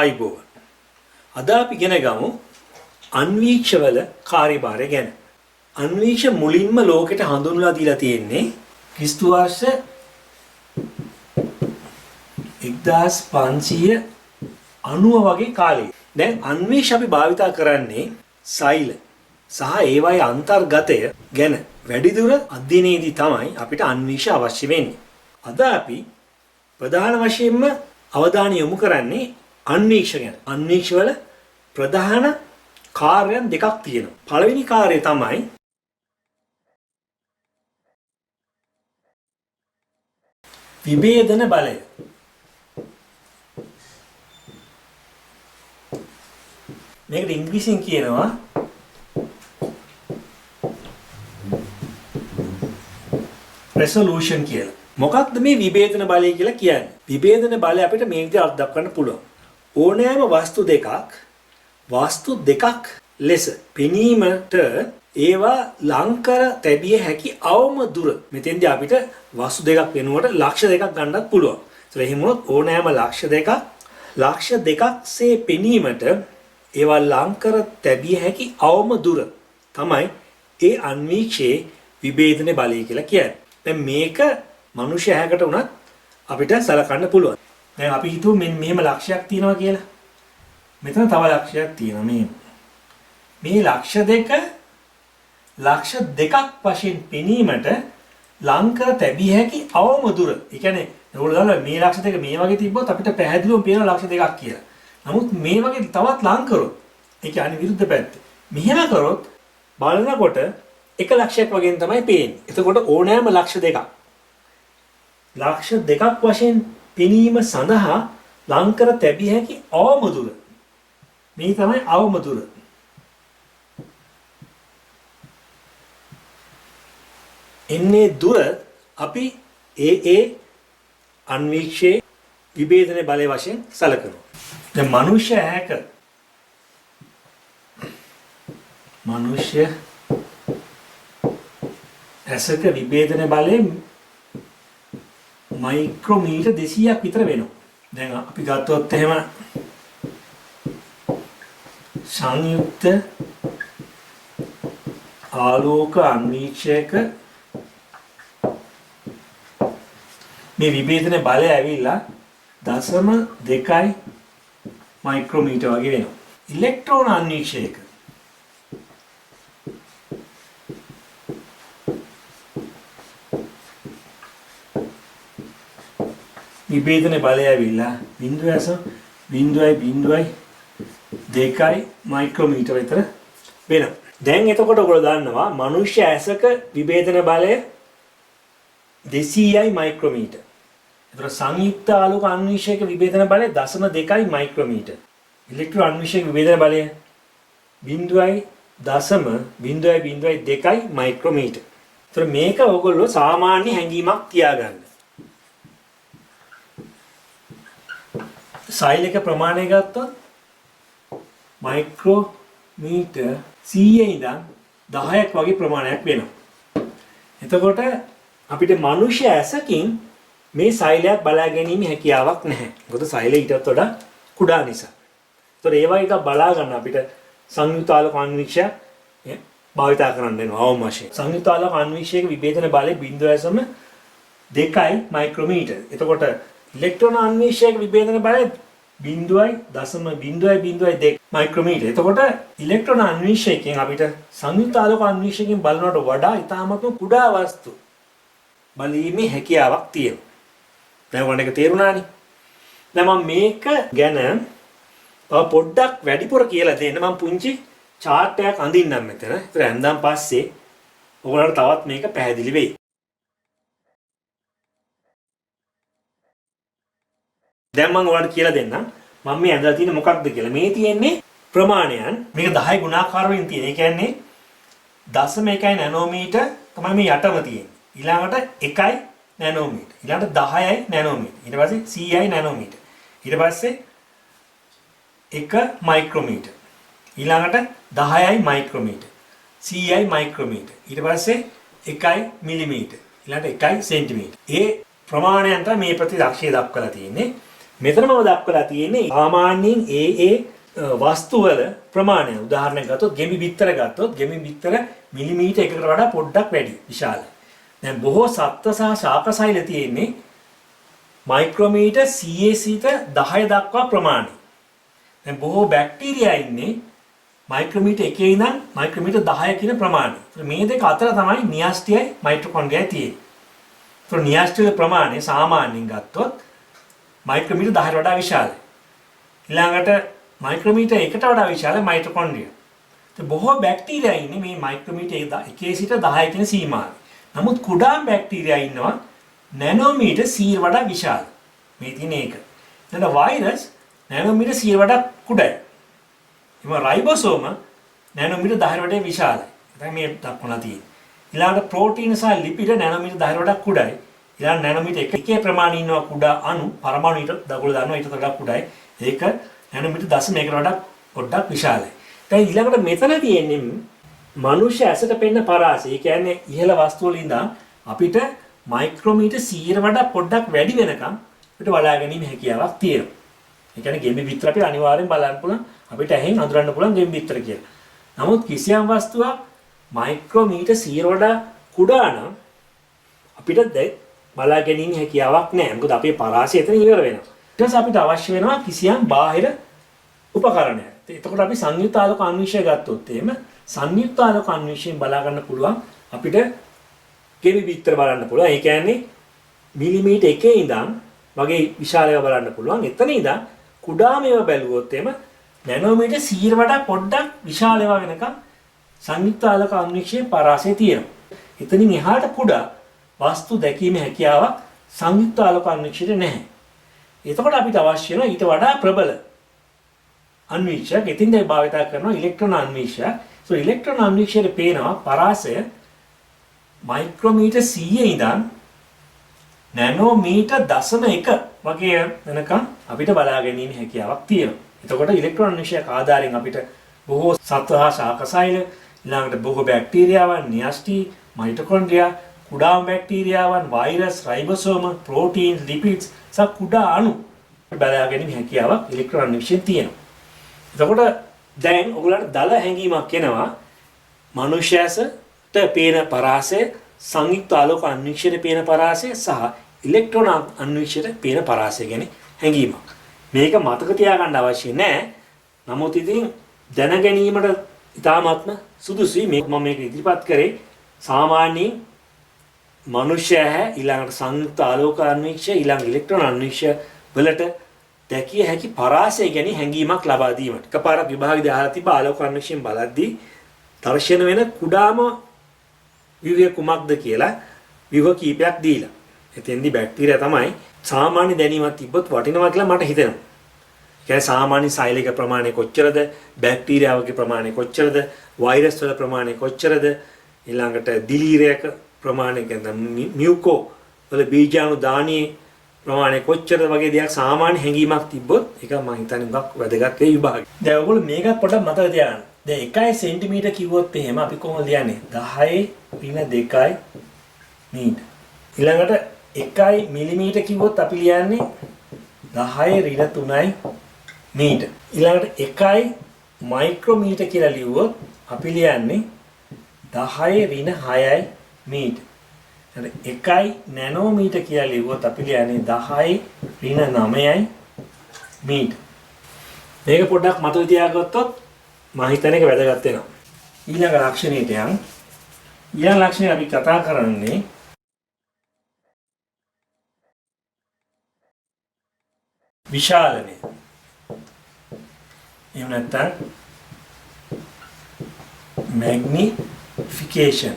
අයිබෝවන්. අද අපි ඉගෙන ගමු අන්වීක්ෂවල කාර්යභාරය ගැන. අන්වීක්ෂ මුලින්ම ලෝකෙට හඳුන්වලා දීලා තියෙන්නේ ක්‍රිස්තු වර්ෂ 1590 වගේ කාලේ. දැන් අන්වීක්ෂ අපි භාවිතා කරන්නේ සෛල සහ ඒවායේ අන්තර්ගතය ගැන වැඩිදුර අධ්‍යයනයේදී තමයි අපිට අන්වීක්ෂ අවශ්‍ය වෙන්නේ. අද අපි ප්‍රධාන වශයෙන්ම අවධානය යොමු කරන්නේ අන්වීක්ෂ ගැන. අන්වීක්ෂ වල ප්‍රධාන කාර්යයන් දෙකක් තියෙනවා. පළවෙනි කාර්යය තමයි විභේදන බලය. මේකට ඉංග්‍රීසියෙන් කියනවා resolution කියලා. මොකක්ද මේ විභේදන බලය කියලා කියන්නේ? විභේදන බලය අපිට මේ විදිහට අර්ථ දක්වන්න පුළුවන්. ඕනෑම වස්තු දෙකක් ලෙස පෙනීමට ඒවා ලංකර තැබිය හැකි අවම දුර. මෙතෙන්දී අපිට වස්තු දෙකක් වෙනුවට ලක්ෂ දෙකක් ගන්නත් පුළුවන්. ඒත් එහෙම වුණොත් ඕනෑම ලක්ෂ දෙකක්සේ පෙනීමට ඒවා ලංකර තැබිය හැකි අවම දුර තමයි ඒ අන්වීක්ෂයේ විභේදන බලය කියලා කියන්නේ. දැන් මේක මනුෂ්‍ය ඇහැකට උනත් අපිට සලකන්න පුළුවන්. දැන් අපි හිතුව මෙහෙම ලක්ෂයක් තියෙනවා කියලා. මෙතන තව ලක්ෂයක් තියෙනවා මේ ලක්ෂ දෙකක් වශයෙන් පෙනීමට ලංකර තැබිය හැකි අවම දුර. ඒ කියන්නේ ඒගොල්ලෝ දන්නවා මේ ලක්ෂ දෙක මේ වගේ තිබ්බොත් අපිට පැහැදිලිවම පේන ලක්ෂ දෙකක් කියලා. නමුත් මේ වගේ තවත් ලං කරොත් ඒ කියන්නේ විරුද්ධ පැත්ත. මෙහෙම කරොත් බලනකොට 1 ලක්ෂයක් වගේ තමයි පේන්නේ. එතකොට ඕනෑම ලක්ෂ දෙකක් වශයෙන් පෙනීම සඳහා ලංකර තැබිය හැකි අවම දුර. මේ තමයි අවම දුර. එන්නේ දුර අපි ඒ අන්වීක්ෂයේ විභේදන බලය වශයෙන් සැලකනවා. දැන් මනුෂ්‍ය ඇසක විභේදන බලය මයික්‍රෝමීටර් 200ක් විතර වෙනවා. දැන් අපි ගත්තොත් එහෙම සංයුක්ත ආලෝක අන්වීක්ෂයක මේ විභේදන බලය ඇවිල්ලා 0.2 මයික්‍රෝමීටර් වගේ වෙනවා. ඉලෙක්ට්‍රෝන අන්වීක්ෂයක විභේදන බලය ඇවිල්ලා 0.02 මයික්‍රෝමීටර් විතර වෙනවා. දැන් එතකොට ඔයගොල්ලෝ දන්නවා මනුෂ්‍ය ඇසක විභේදන බලය 200යි මයික්‍රෝමීටර්. ඒතර සංයුක්ත ආලෝක අන්වීක්ෂයක විභේදන බලය 0.2 මයික්‍රෝමීටර්. ඉලෙක්ට්‍රෝන අන්වීක්ෂයක විභේදන බලය 0.02 මයික්‍රෝමීටර්. ඒතර මේක ඔයගොල්ලෝ සාමාන්‍ය හැඟීමක් තියාගන්න. සෛලක ප්‍රමාණය ගත්තොත් මයික්‍රෝමීටර් 100 ඉඳන් 10ක් වගේ ප්‍රමාණයක් වෙනවා. එතකොට අපිට මනුෂ්‍ය ඇසකින් මේ සෛලයක් බලා ගැනීම හැකියාවක් නැහැ. මොකද සෛලය ඊටත් වඩා කුඩා නිසා. ඒතකොට ඒවා එක බලා ගන්න අපිට සංයුක්ත ආලෝක අන්වීක්ෂය භාවිතා කරන්න වෙනවා අවම වශයෙන්. සංයුක්ත ආලෝක අන්වීක්ෂයක විභේදන බලය 0.2 මයික්‍රෝමීටර්. එතකොට ඉලෙක්ට්‍රෝන අන්වීක්ෂයක විභේදන බලය 0.02 මයික්‍රෝමීටර්. එතකොට ඉලෙක්ට්‍රෝන අන්වීක්ෂයකින් අපිට සංයුක්ත ආලෝක අන්වීක්ෂයකින් බලනකොට වඩා ඉතාමත්ම කුඩා වස්තු බලීමේ හැකියාවක් තියෙනවා. දැන් ඔයාලට ඒක තේරුණානේ. දැන් මම මේක ගැන පොඩ්ඩක් වැඩිපුර කියලා දෙන්න මම පුංචි chart එකක් අඳින්නම් මෙතන. ඒතර ඇඳන් පස්සේ ඔයාලට තවත් මේක පැහැදිලි වෙයි. දැන් මම ඔයාලට කියලා දෙන්නම් මම මේ ඇඳලා තියෙන්නේ මොකක්ද කියලා. මේ තියෙන්නේ ප්‍රමාණයන්. මේක 10 ගුණාකාර වලින් තියෙන. ඒ කියන්නේ 0.1 නැනෝමීටර් තමයි මේ යටම තියෙන්නේ. ඊළඟට 1 නැනෝමීටර්. ඊළඟට 10යි නැනෝමීටර්. ඊට පස්සේ 100යි නැනෝමීටර්. ඊට පස්සේ 1 මයික්‍රෝමීටර්. ඊළඟට 10යි මයික්‍රෝමීටර්. 100යි මයික්‍රෝමීටර්. ඊට පස්සේ 1යි මිලිමීටර්. ඊළඟට 1යි සෙන්ටිමීටර්. ඒ ප්‍රමාණයන් තමයි මේ ප්‍රතිදක්ෂය දක්වලා තියෙන්නේ. මෙතන මම දක්වලා තියෙන්නේ සාමාන්‍යයෙන් ඒ වස්තු වල ප්‍රමාණය. උදාහරණයක් ගත්තොත් ගෙම්බි බිත්තර ගත්තොත් ගෙම්බි බිත්තර මිලිමීටර් එකකට වඩා පොඩ්ඩක් වැඩි විශාලයි. දැන් බොහෝ සත්ත්ව සහ ශාක සෛල තියෙන්නේ මයික්‍රෝමීටර් 100 සිට 10 දක්වා ප්‍රමාණය. දැන් බොහෝ බැක්ටීරියා ඉන්නේ මයික්‍රෝමීටර් 1 ඉඳන් මයික්‍රෝමීටර් 10 කියන ප්‍රමාණය. මේ දෙක අතර තමයි නියස්ටියයි මයිටොකොන්ඩ්‍රියයි තියෙන්නේ. ඒතර නියස්ටියල ප්‍රමාණය සාමාන්‍යයෙන් ගත්තොත් මයික්‍රෝමීටර් 10ට වඩා විශාලයි. ඊළඟට මයික්‍රෝමීටර් 1ට වඩා විශාලයි මයිටොකොන්ඩ්‍රියා. ඒත් බොහෝ බැක්ටීරියා ඉන්නේ මේ මයික්‍රෝමීටර් 1 සිට 10 කියන සීමාවේ. නමුත් කුඩා බැක්ටීරියා ඉන්නවා නැනෝමීටර් 100ට වඩා විශාල. මේ තියෙන එක. එතන වෛරස් නැනෝමීටර් 100ට වඩා කුඩායි. එම රයිබෝසෝම නැනෝමීටර් 10ට වඩා විශාලයි. දැන් මේ දක්වලා තියෙන්නේ. ඊළඟට ප්‍රෝටීන සහ ලිපිඩ නැනෝමීටර් 10ට වඩා කුඩායි. ඊළඟ නැනෝමීටර් 1 ප්‍රමාණය ඉන්නවා කුඩා අණු පරමාණු දකුල දානවා ඊට වඩා කුඩායි. ඒක නැනෝමීටර් 0.1කට වඩා පොඩ්ඩක් විශාලයි. දැන් ඊළඟට මෙතන තියෙන්නේ මනුෂ්‍ය ඇසට පෙනෙන පරාසය. ඒ කියන්නේ ඉහළ වස්තු වල ඉඳන් අපිට මයික්‍රෝමීටර් 100ට වඩා පොඩ්ඩක් වැඩි වෙනකම් අපිට බලා ගැනීම හැකියාවක් තියෙනවා. ඒ කියන්නේ ගෙම්බි බිත්තර අපිට අනිවාර්යෙන් බලන්න පුළුවන්. අපිට ඇහෙන් අඳුරන්න පුළුවන් ගෙම්බි බිත්තර කියලා. නමුත් කිසියම් වස්තුවක් මයික්‍රෝමීටර් 100ට වඩා කුඩා නම් අපිට බලා ගැනීම හැකියාවක් නැහැ. මොකද අපේ පරාසය එතන ඉවර වෙනවා. ඊට පස්සේ අපිට අවශ්‍ය වෙනවා කිසියම් බාහිර උපකරණයක්. එතකොට අපි සංයුක්ත ආලෝක අන්වීක්ෂය ගත්තොත් එහෙම සංයුක්ත ආලෝක අන්වීක්ෂයෙන් බලා ගන්න පුළුවන් අපිට ගෙම්බි බිත්තර බලන්න පුළුවන්. ඒ කියන්නේ මිලිමීටර් 1 ඉඳන් වගේ විශාලව බලන්න පුළුවන්. එතන ඉඳන් කුඩාම ඒවා බැලුවොත් එහෙම නැනෝමීටර් 100ට වඩා පොඩ්ඩක් විශාල ඒවා වෙනකම් සංයුක්ත ආලෝක අන්වීක්ෂයේ පරාසය තියෙනවා. එතනින් එහාට කුඩා වස්තු දැකීමේ හැකියාවක් සංයුක්ත ආලෝක අන්වීක්ෂයට නැහැ. එතකොට අපිට අවශ්‍ය වෙනවා ඊට වඩා ප්‍රබල අන්වීක්ෂයක්. ඉතින්දේ භාවිත කරනවා ඉලෙක්ට්‍රෝන අන්වීක්ෂයක්. ඉලෙක්ට්‍රෝන අන්වීක්ෂයේ පේනවා පරාසය මයික්‍රෝමීටර් 100 ඉඳන් නැනෝමීටර් 0.1 වගේ වෙනකම් අපිට බලා ගැනීම හැකියාවක් තියෙනවා. එතකොට ඉලෙක්ට්‍රෝන අන්වීක්ෂයක් ආධාරයෙන් අපිට බොහෝ සත්ව හා ශාක සෛල ඊළඟට බොහෝ බැක්ටීරියාවන් නියස්ටි මයිටොකොන්ඩ්‍රියා කුඩා බැක්ටීරියාවන් වෛරස් රයිබෝසෝම ප්‍රෝටීන් ලිපිඩ්ස් සහ කුඩා අණු බලා ගැනීම හැකියාවක් ඉලෙක්ට්‍රෝන අන්වීක්ෂයෙන් තියෙනවා. එතකොට දැන් ඔයගොල්ලන්ට දල හැඟීමක් එනවා මනුෂ්‍යයසට පේන පරාසය සංයුක්ත ආලෝක අන්වීක්ෂයේ පේන පරාසය සහ ඉලෙක්ට්‍රෝන අන්වීක්ෂයේ පේන පරාසය ගැන හැඟීමක්. මේක මතක තියාගන්න අවශ්‍ය නැහැ. නමුත් ඉතින් දැන ගැනීමට ඉතාමත්ම සුදුසුයි. මම මේක ඉදිරිපත් කරේ සාමාන්‍යයෙන් මනුෂ්‍ය ඇහැ ඊළඟට සංයුක්ත ආලෝක අන්වීක්ෂය ඊළඟ ඉලෙක්ට්‍රෝන අන්වීක්ෂය වලට දැකිය හැකි පරාසය ගැන හැඟීමක් ලබා දීමට. එකපාරක් විභාගයේදී අහලා තිබ්බ ආලෝක අන්වීක්ෂයෙන් බලද්දී දර්ශන වෙන කුඩාම විවය කුමක්ද කියලා විව කීපයක් දීලා. එතෙන්දී බැක්ටීරියා තමයි සාමාන්‍ය දැනීමක් තිබ්බොත් වටිනවා කියලා මට හිතෙනවා. ඒ කියන්නේ සාමාන්‍ය සෛලික ප්‍රමාණය කොච්චරද, බැක්ටීරියාවගේ ප්‍රමාණය කොච්චරද, වෛරස් වල ප්‍රමාණය කොච්චරද, ඊළඟට දිලීරයක ප්‍රමාණය කියන්නේ මියුකෝ වල බීජාණු දානයේ ප්‍රමාණය කොච්චරද වගේ දේක් සාමාන්‍ය හැඟීමක් තිබ්බොත් ඒක මම හිතන්නේ උගක් වැදගත් ඒ විභාගය. දැන් ඔයගොල්ලෝ මේකත් පොඩ්ඩක් මතක තියාගන්න. දැන් 1 සෙන්ටිමීටර් කිව්වොත් එහෙම අපි කොහොමද ලියන්නේ? 10 මීටර්. ඊළඟට 1 මිලිමීටර් කිව්වොත් අපි ලියන්නේ 10 මීටර්. ඊළඟට 1 මයික්‍රෝමීටර් කියලා ලිව්වොත් අපි ලියන්නේ 10 මීටර්. ඊළඟට 1 නැනෝමීටර් කියලා ලිව්වොත් අපි ලියන්නේ 10 මීටර්. මේක පොඩ්ඩක් මතක තියාගත්තොත් මම හිතන්නේ ඒක වැදගත් වෙනවා. ඊළඟ ලක්ෂණයට යන්. ඊළඟ ලක්ෂණය අපි කතා කරන්නේ විශාලනය. එහෙම නැත්නම් මැග්නිෆිකේෂන්.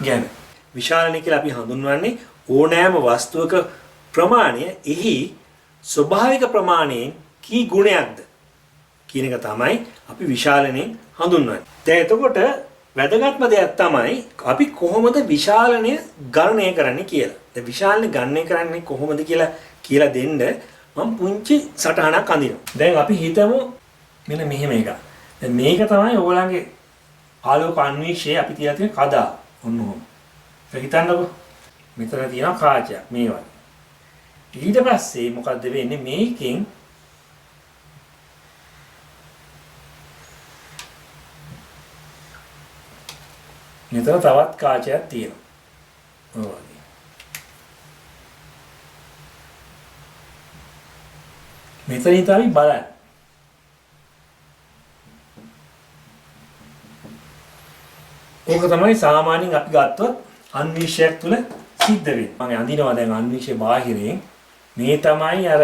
ගැන විශාලනය කියලා අපි හඳුන්වන්නේ ඕනෑම වස්තුවක ප්‍රමාණය එහි ස්වභාවික ප්‍රමාණයෙන් කී ගුණයක්ද කියන එක තමයි අපි විශාලනයෙන් හඳුන්වන්නේ. දැන් එතකොට වැදගත්ම දෙයක් තමයි අපි කොහොමද විශාලනය ගණනය කරන්නේ කියලා. දැන් විශාලනය ගණනය කරන්නේ කොහොමද කියලා දෙන්න මම පුංචි සටහනක් අඳිනවා. දැන් අපි හිතමු මෙන්න මෙහෙම එකක්. දැන් මේක තමයි ඕගොල්ලන්ගේ ආලෝක අන්වීක්ෂයේ අපි තියලා තියෙන කඩා. ඔන්න ඔහොම. ඒක හිතන්නකෝ. මෙතන තියෙනවා කාචයක් මේ වගේ. ඊට පස්සේ මොකද්ද වෙන්නේ මේකෙන් මෙතන තවත් කාචයක් තියෙනවා. ඔය වගේ. මෙතනින් තමයි බලන්න. ඕක තමයි සාමාන්‍යයෙන් අපි ගත්තොත් අන්වීක්ෂයක් තුල සිද්ධ වෙන්නේ. මම අඳිනවා දැන් අන්වීක්ෂය බාහිරින්. මේ තමයි අර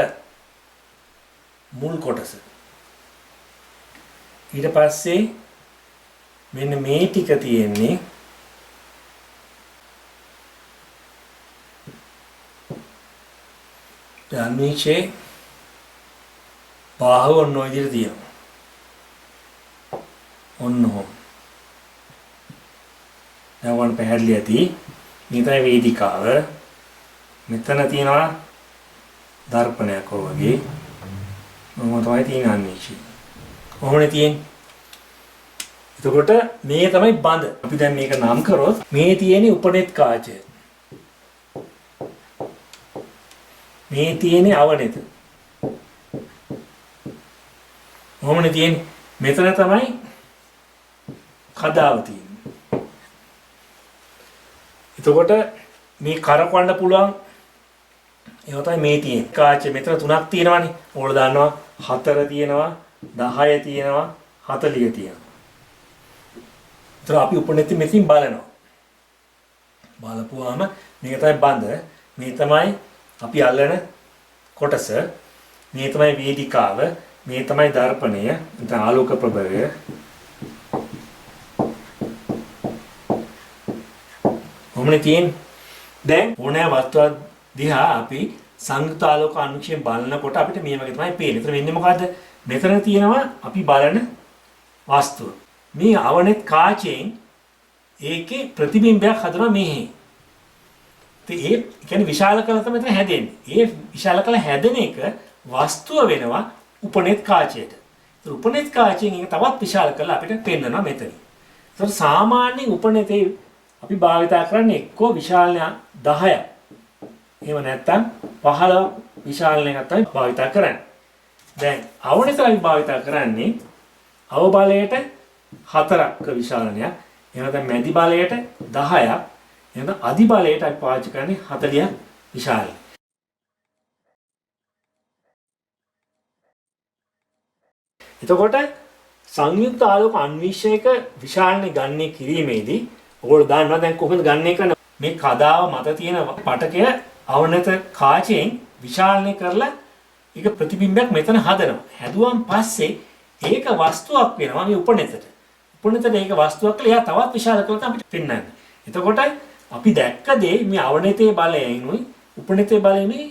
මුල් කොටස. ඊට පස්සේ මෙන්න මේ ටික තියෙන්නේ අන්වීක්ෂේ බාහුව ඔන්න ඔය විදිහට තියෙනවා. ඔන්න ඔහොම. දැන් වань පැහැදිලි ඇති. මේ තමයි වේදිකාව. මෙතන තියෙනවා දර්පණයක් වගේ. මොකද තමයි තියෙන අන්වීක්ෂේ. කොහොමද තියෙන්නේ? එතකොට මේ තමයි බඳ. අපි දැන් මේක නම් කරොත් මේ තියෙන්නේ උපනෙත් කාචය. මේ තියෙන්නේ අවනෙත. කොහොමද තියෙන්නේ? මෙතන තමයි කදාව තියෙන්නේ. එතකොට මේ කරකවන්න පුළුවන් ඒවා තමයි මේ තියෙන්නේ. කාචය මෙතන තුනක් තියෙනවානේ. ඕගොල්ලෝ දන්නවා 4 තියෙනවා, 10 තියෙනවා, 40 තියෙනවා. ඒතර අපි උපනෙති මෙතින් බලනවා. බලපුවාම මේක තමයි බඳ. මේ තමයි අපි අල්ලන කොටස. මේ තමයි වේදිකාව. මේ තමයි දර්පණය. නැත්නම් ආලෝක ප්‍රභවය. මොන්නේ තියෙන්නේ? දැන් ඕනෑ වස්තුවක් දිහා අපි සංයුක්ත ආලෝක අනුක්ෂයෙන් බලනකොට අපිට මේ වගේ තමයි පේන්නේ. ඒතර වෙන්නේ මොකද්ද? මෙතන තියෙනවා අපි බලන වස්තුව. මේ අවනෙත් කාචයෙන් ඒකේ ප්‍රතිබිම්බයක් හදනවා මෙහි. ඒ කියන්නේ විශාල කළ තමයි මෙතන හැදෙන්නේ. ඒ විශාල කළ හැදෙන එක වස්තුව වෙනවා උපනෙත් කාචයට. ඒ උපනෙත් කාචයෙන් ඒක තවත් විශාල කරලා අපිට පෙන්වනවා මෙතන. ඒතර සාමාන්‍යයෙන් උපනෙතේ අපි භාවිතා කරන්නේ එක්කෝ විශාලන 10ක්. එහෙම නැත්නම් 15 විශාලන එකක් තමයි භාවිතා කරන්නේ. දැන් අවනෙත අපි භාවිතා කරන්නේ අවබලයට 4ක විශාලනයක්. එහෙනම් දැන් මැදි බලයට 10ක්. එහෙනම් අධි බලයට අපි පාවිච්චි කරන්නේ 40ක් විශාලයි. එතකොට සංයුක්ත ආලෝක අන්වීක්ෂයක විශාලන ගණනය කිරීමේදී ඔයගොල්ලෝ දන්නවා දැන් කොහොමද ගණනය කරන්නේ? මේ කදාව මත තියෙන පටකය අවනත කාචයෙන් විශාලනය කරලා ඒක ප්‍රතිබිම්බයක් මෙතන හදනවා. හැදුවාන් පස්සේ ඒක වස්තුවක් වෙනවා මේ උපනෙතට. උපනෙතට ඒක වස්තුවක් කියලා එයා තවත් විශාල කරලා අපිට පෙන්වන්නේ. එතකොට අපි දැක්ක දේ මේ අවනෙතේ බලයෙන්ුයි උපනෙතේ බලයෙන්ුයි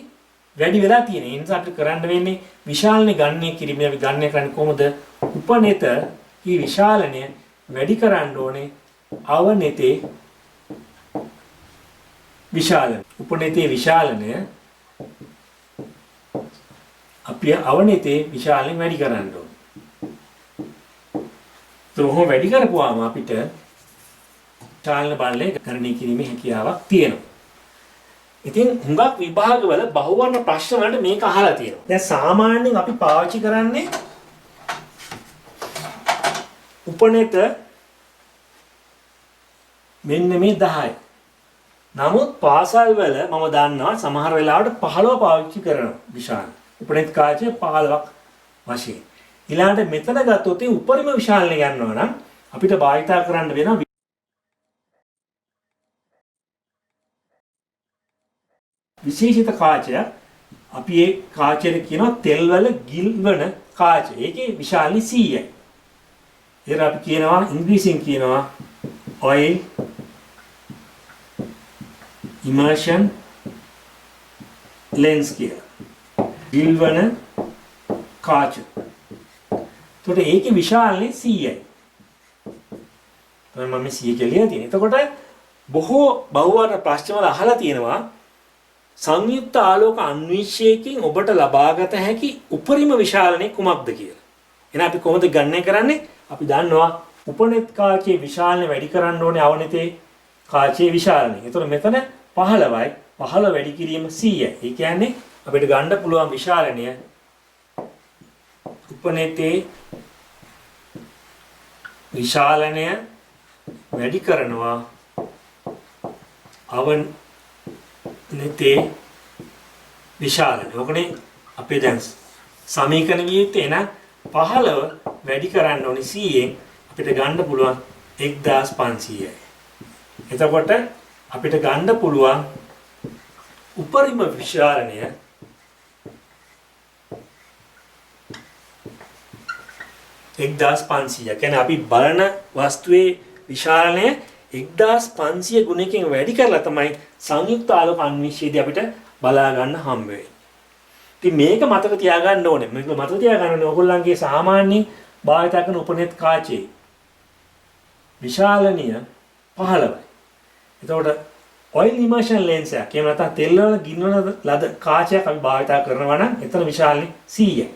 වැඩි වෙලා තියෙන. ඒ නිසා අපිට කරන්න වෙන්නේ විශාලනේ ගණනය කිරීම. අපි ගණනය කරන්නේ කොහොමද? උපනෙත කී විශාලනය වැඩි කරන්න ඕනේ අවනෙතේ විශාලනය. උපනෙතේ විශාලනය අපි අවනෙතේ විශාලයෙන් වැඩි කරන්න ඕනේ. තෝම වැඩි කරපුවාම අපිට චාලන බලලේ ගණනය කිරීමේ හැකියාවක් තියෙනවා. ඉතින් හුඟක් විභාගවල බහුවර්ණ ප්‍රශ්න වලට මේක අහලා තියෙනවා. දැන් සාමාන්‍යයෙන් අපි පාවිච්චි කරන්නේ උපනෙත මෙන්න මේ 10. නමුත් පාසල් වල මම දන්නවා සමහර වෙලාවට 15 පාවිච්චි කරනවා විශාල. උපනෙත කාචය 15ක් වශයෙන්. ඊළඟට මෙතන ගත්තොත් ඒ උපරිම විශාලනය ගන්නවා නම් අපිට භාවිතා කරන්න වෙනවා විශේෂිත කාචය. අපි ඒ කාචයට කියනවා තෙල් වල ගිල්වන කාචය. ඒකේ විශාලනය 100යි. ඒක අපි කියනවා ඉංග්‍රීසියෙන් කියනවා oil immersion lens කියලා. ගිල්වන කාචය. එතකොට ඒකේ විශාලනය 100යි. තමයි මම 100 කියලා තියෙන්නේ. එතකොට බොහෝ බහුවර්ණ ප්‍රශ්න වල අහලා තියෙනවා සංයුක්ත ආලෝක අන්වීක්ෂයකින් ඔබට ලබාගත හැකි උපරිම විශාලනය කුමක්ද කියලා. එහෙනම් අපි කොහොමද ගණනය කරන්නේ? අපි දන්නවා උපනෙත් කාචයේ විශාලනය වැඩි කරන්න ඕනේ අවනෙතේ කාචයේ විශාලනය. ඒතකොට මෙතන 15යි. 15 වැඩි කිරීම 100යි. ඒ කියන්නේ අපිට ගන්න පුළුවන් විශාලණය උපනේතේ විශාලණය වැඩි කරනවා අවනතේ විශාලණය. ඔකනේ අපේ දැන් සමීකරණ ගියේ එන 15 වැඩි කරන්න ඕනි 100ෙන් අපිට ගන්න පුළුවන් 1500යි. එතකොට අපිට ගන්න පුළුවන් උපරිම විශාලණය 1500. කියන්නේ අපි බලන වස්තුවේ විශාලණය 1500 ගුණයකින් වැඩි කරලා තමයි සංයුක්ත ආලෝක අන්විෂයේදී අපිට බලා ගන්න හම්බ වෙන්නේ. ඉතින් මේක මතක තියාගන්න ඕනේ. මේක මතක තියාගන්න ඕනේ ඔයගොල්ලන්ගේ සාමාන්‍ය භාවිත කරන උපනෙත් කාචේ විශාලණිය 15යි. එතකොට oil immersion lens එකක් එහෙම නැත්නම් තෙල් වල ගින්වන ලද කාචයක් අපි භාවිත කරනවා නම් එතන විශාලණිය 100යි.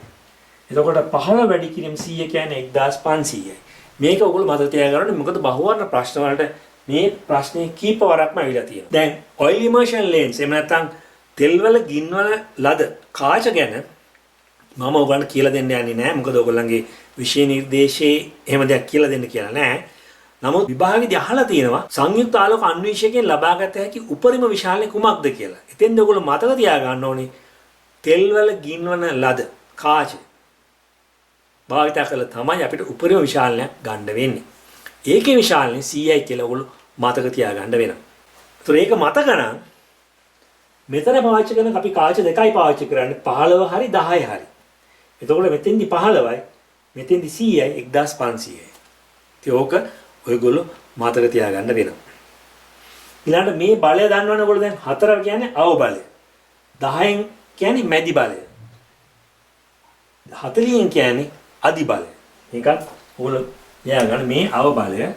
එතකොට 15 වැඩි කිරීම 100 කියන්නේ 1500යි. මේක ඔයගොල්ලෝ මතක තියාගන්න ඕනේ. මොකද බහුවර්ණ ප්‍රශ්න වලට මේ ප්‍රශ්නේ කීප වරක්ම ඇවිල්ලා තියෙනවා. දැන් oil immersion lens එහෙම නැත්නම් තෙල් වල ගින්වන ලද කාච ගැන මම ඔයගලන්ට කියලා දෙන්න යන්නේ නැහැ. මොකද ඔයගොල්ලන්ගේ විෂය නිර්දේශයේ එහෙම දෙයක් කියලා දෙන්න කියලා නැහැ. නමුත් විභාගෙදී අහලා තියෙනවා සංයුක්ත ආලෝක අන්වීක්ෂකයෙන් ලබාගත හැකි උපරිම විශාලණය කුමක්ද කියලා. එතෙන්ද ඔයගොල්ලෝ මතක තියාගන්න ඕනේ තෙල් වල ගින්වන ලද කාච භාවිත කළා තමයි අපිට උපරිම විශාලණයක් ගන්න වෙන්නේ. ඒකේ විශාලණය 100යි කියලා ඔයගොල්ලෝ මතක තියාගන්න වෙනවා. ඒතර ඒක මතක නම් මෙතන පාවිච්චි කරන අපි කාච දෙකයි පාවිච්චි කරන්නේ 15 හරි 10 හරි. එතකොට මෙතෙන්දි 15යි මෙතෙන්දි 100යි 1500යි. ඉතින් ඕක ඔයගොල්ලෝ මතක තියාගන්න වෙනවා. ඊළඟට මේ බලය දන්නවනේ ඔයගොල්ලෝ දැන් 4 කියන්නේ අව බලය. 10න් කියන්නේ මැදි බලය. 40න් කියන්නේ අදි බලය. මේකත් ඔයගොල්ලෝ ලියාගන්න මේ අව බලය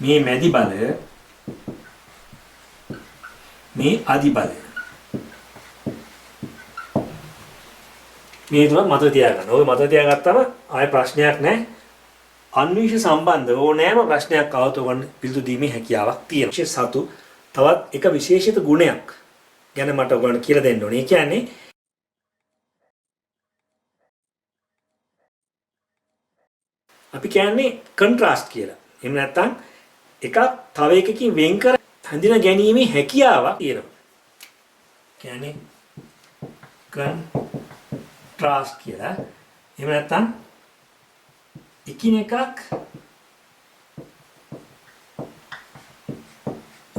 මේ මැදි බලය මේ අදි බලය. මේ තුන මතක තියාගන්න. ඔය මතක තියාගත්තම ආයෙ ප්‍රශ්නයක් නැහැ. අන්වීක්ෂ සම්බන්ධ ඕනෑම ප්‍රශ්නයක් આવත උගන්න පිළිතුරු දීමේ හැකියාවක් තියෙනවා. විශේෂ සතු තවත් එක විශේෂිත ගුණයක් ගැන මට ඔයගොල්ලන් කියලා දෙන්න ඕනේ. ඒ කියන්නේ අපි කියන්නේ කොන්ට්‍රාස්ට් කියලා. එහෙම නැත්නම් එකක් තව එකකින් වෙන් කර හඳුනා ගැනීමේ හැකියාවක් තියෙනවා. කියන්නේ කොන්ට්‍රාස්ට් කියලා. එහෙම නැත්නම් එකිනෙකක්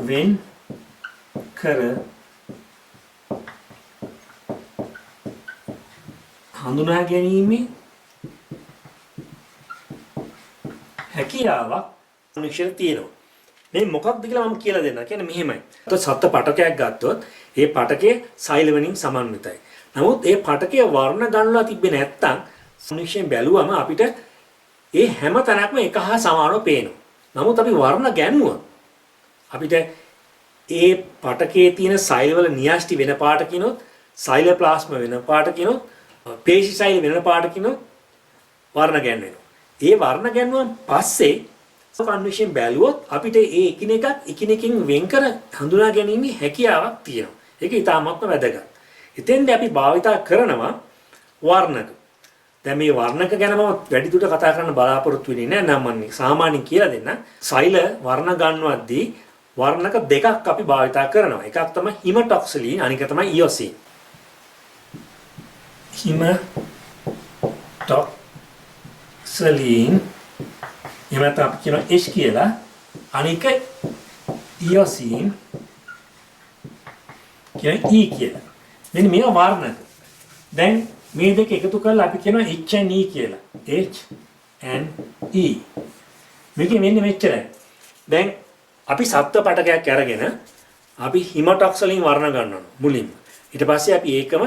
වෙන් කර හඳුනා ගැනීමේ හැකියාවක් අනුශීල තියෙනවා. මේ මොකක්ද කියලා මම කියලා දෙන්නම්. කියන්නේ මෙහෙමයි. සත්ත්ව පටකයක් ගත්තොත් ඒ පටකයේ සෛල වලින් සමන්විතයි. නමුත් ඒ පටකයේ වර්ණ ගන්නලා තිබ්බේ නැත්තම් සම්නික්ෂයෙන් බැලුවම අපිට ඒ හැම තැනක්ම එක හා සමානව පේනවා. නමුත් අපි වර්ණ ගැන්නුවොත් අපිට ඒ පටකයේ තියෙන සෛල වල න්‍යාෂ්ටි වෙන පාට කිනොත් සෛලප්ලාස්ම වෙන පාට කිනොත් පේශි සෛල වෙන පාට කිනොත් වර්ණ ගැන්වෙනවා. ඒ වර්ණ ගැන්වුවන් පස්සේ අන්වීක්ෂයෙන් බැලුවොත් අපිට ඒ එකිනෙකින් වෙන් කර හඳුනා ගැනීමේ හැකියාවක් තියෙනවා. ඒක ඉතාමත්ම වැදගත්. එතෙන්දී අපි භාවිතා කරනවා වර්ණක. දැන් මේ වර්ණක ගැන මම වැඩිදුරට කතා කරන්න බලාපොරොත්තු වෙන්නේ නැහැ. නම් මම සාමාන්‍යයෙන් කියලා දෙන්න. සෛල වර්ණ ගන්නවද්දී වර්ණක දෙකක් අපි භාවිතා කරනවා. එකක් තමයි හිමටොක්සිලින් අනික තමයි ඉයොසින්. හිමටොක්සිලින් එහෙමත් අපි කියන H කියලා අනික ඉයොසින් කියන E කියලා. මෙන්න මේ වර්ණක. දැන් මේ දෙක එකතු කරලා අපි කියනවා H and E කියලා. H and E. මේකෙ මෙන්න මෙච්චරයි. දැන් අපි සත්ත්ව පටකයක් අරගෙන අපි හිමටොක්සිලින් වර්ණ ගන්නවා මුලින්ම. ඊට පස්සේ අපි ඒකම